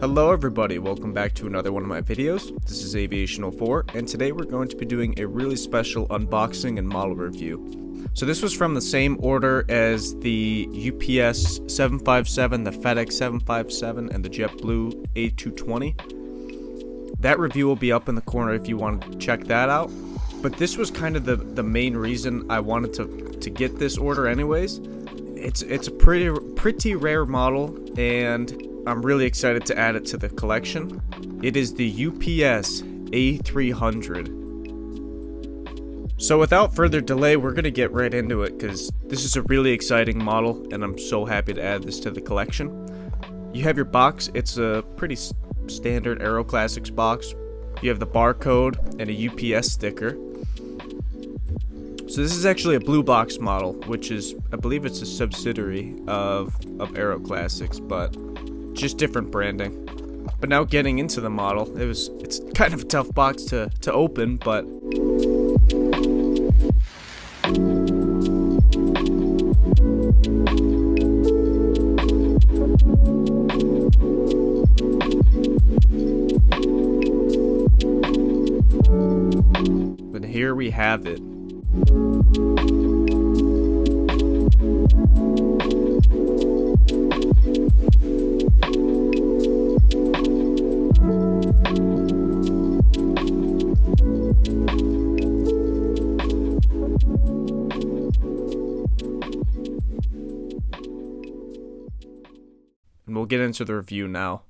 Hello everybody, welcome back to another one of my videos. This is Aviation 04, and today we're going to be doing a really special unboxing and model review. So this was from the same order as the UPS 757, the FedEx 757, and the JetBlue A220. That review will be up in the corner if you want to check that out. But this was kind of the main reason I wanted to get this order anyways. It's a pretty rare model, and I'm really excited to add it to the collection. It is the UPS A300. So without further delay, we're going to get right into it because this is a really exciting model and I'm so happy to add this to the collection. You have your box. It's a pretty standard AeroClassics box. You have the barcode and a UPS sticker. So this is actually a blue box model, which is, I believe it's a subsidiary of AeroClassics, but just different branding. But now getting into the model, it's kind of a tough box to open, but here we have it. And we'll get into the review now.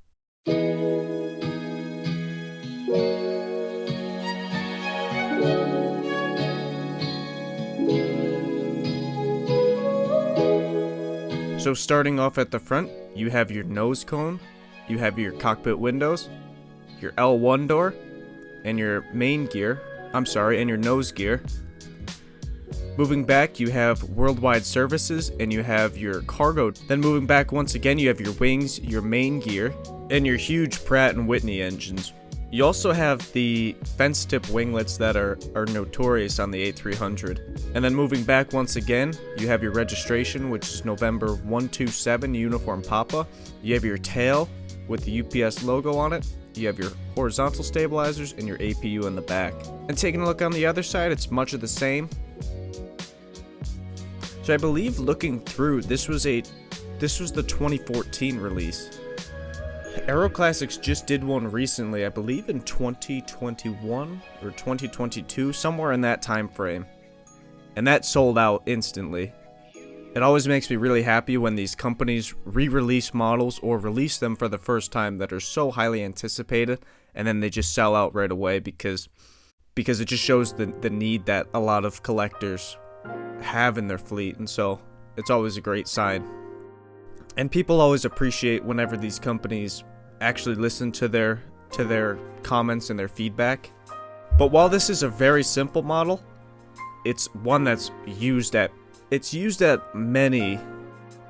So starting off at the front, you have your nose cone, you have your cockpit windows, your L1 door, and your main gear, and your nose gear. Moving back, you have worldwide services, and you have your cargo. Then moving back once again, you have your wings, your main gear, and your huge Pratt & Whitney engines. You also have the fence tip winglets that are notorious on the A300. And then moving back once again, you have your registration, which is November 127 Uniform Papa. You have your tail with the UPS logo on it. You have your horizontal stabilizers and your APU in the back. And taking a look on the other side, it's much of the same. So I believe looking through, this was the 2014 release. AeroClassics just did one recently, I believe in 2021 or 2022, somewhere in that time frame. And that sold out instantly. It always makes me really happy when these companies re-release models or release them for the first time that are so highly anticipated and then they just sell out right away because it just shows the need that a lot of collectors have in their fleet, and so it's always a great sign. And people always appreciate whenever these companies actually listen to their comments and their feedback. But while this is a very simple model, it's one that's used at many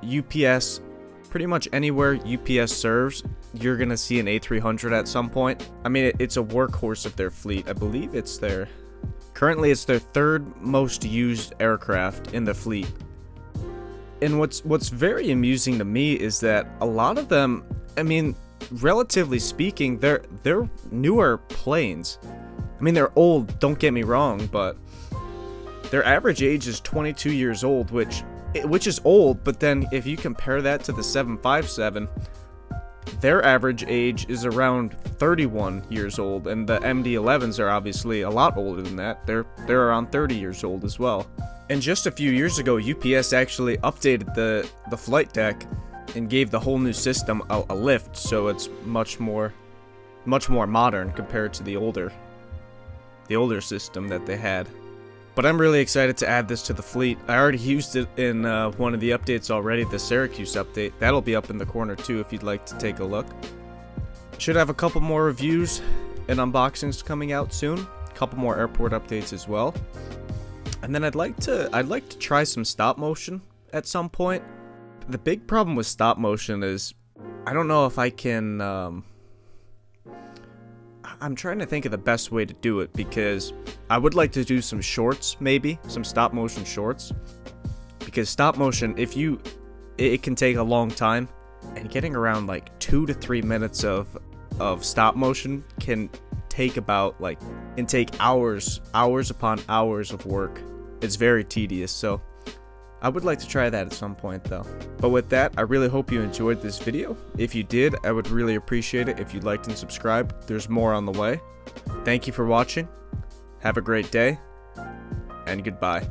UPS, pretty much anywhere UPS serves, you're gonna see an A300 at some point. I mean, it's a workhorse of their fleet. I believe currently it's their third most used aircraft in the fleet. And what's very amusing to me is that a lot of them, I mean, relatively speaking, they're newer planes. I mean, they're old, don't get me wrong, but their average age is 22 years old, which is old, but then if you compare that to the 757, their average age is around 31 years old, and the MD-11s are obviously a lot older than that. They're around 30 years old as well. And just a few years ago, UPS actually updated the flight deck and gave the whole new system a lift, so it's much more modern compared to the older system that they had. But I'm really excited to add this to the fleet. I already used it in one of the updates already, the Syracuse update. That'll be up in the corner too if you'd like to take a look. Should have a couple more reviews and unboxings coming out soon. A couple more airport updates as well. And then I'd like to try some stop motion at some point. The big problem with stop motion is I don't know if I can I'm trying to think of the best way to do it, because I would like to do some shorts, maybe some stop motion shorts, because stop motion, it can take a long time, and getting around like 2 to 3 minutes of stop motion can take hours upon hours of work. It's very tedious, so I would like to try that at some point though. But with that, I really hope you enjoyed this video. If you did, I would really appreciate it if you liked and subscribed. There's more on the way. Thank you for watching. Have a great day, and goodbye.